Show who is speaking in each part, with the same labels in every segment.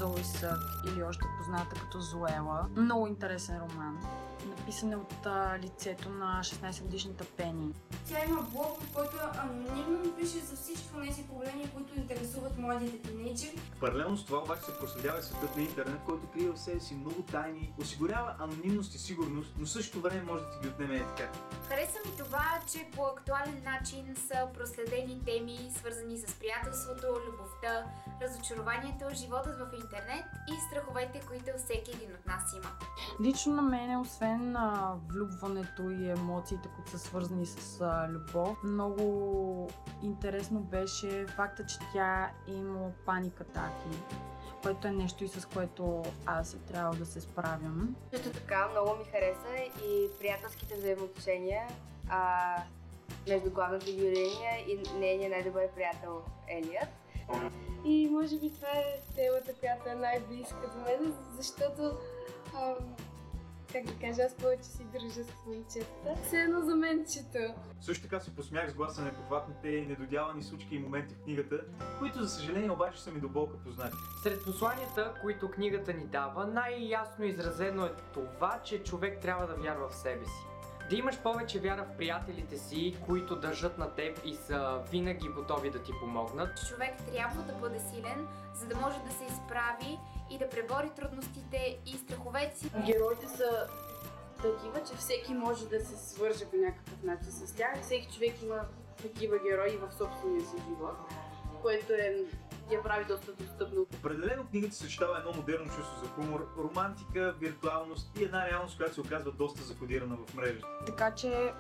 Speaker 1: Зои Сък или още позната като Зоела. Много интересен роман. Написан е от лицето на 16-годишната Пени.
Speaker 2: Тя има блог, в който анонимно пише за всички тези проблеми, които интересуват младите тинейджери.
Speaker 3: Паралелно с това обаче се проследява светът на интернет, който крие в себе си много тайни, осигурява анонимност и сигурност, но в същото време може да ти ги отнеме така.
Speaker 4: Хареса ми това, че по актуален начин са проследени теми, свързани с приятелството, любовта, разочарованието, животът в интернет и страховете, които всеки един от нас има.
Speaker 1: Лично на мен, освен влюбването и емоциите, които са свързани с любов, много интересно беше факта, че тя има паникатаки, което е нещо и с което аз е трябвало да се справям.
Speaker 5: Също така много ми хареса и приятелските взаимоотношения между главната героиня и нейния най-добър приятел Елият.
Speaker 6: И може би това е темата, която е най-близка до мен, защото как да кажа, аз повече си държа с момичетата. Все едно за мен чета.
Speaker 3: Също така се посмях с гласа на непохватните и недодявани случки и моменти в книгата, които за съжаление обаче са ми до болка познати.
Speaker 7: Сред посланията, които книгата ни дава, най-ясно изразено е това, че човек трябва да вярва в себе си. Да имаш повече вяра в приятелите си, които държат на теб и са винаги готови да ти помогнат.
Speaker 4: Човек трябва да бъде силен, за да може да се изправи и да пребори трудностите и страховете си.
Speaker 6: Героите са такива, че всеки може да се свърже по някакъв начин с тях. Всеки човек има такива герои в собствения си живот, което я прави доста достъпно.
Speaker 3: Определено книгата съчетава едно модерно чувство за хумор, романтика, виртуалност и една реалност, която се оказва доста закодирана в мрежата.
Speaker 1: Така че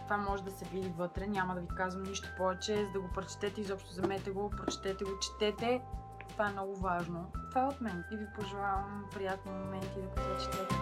Speaker 1: това може да се види вътре, няма да ви казвам нищо повече, за да го прочетете, изобщо вземете го, прочетете го, четете. Това е много важно. Това е от мен и ви пожелавам приятни моменти, докато четете.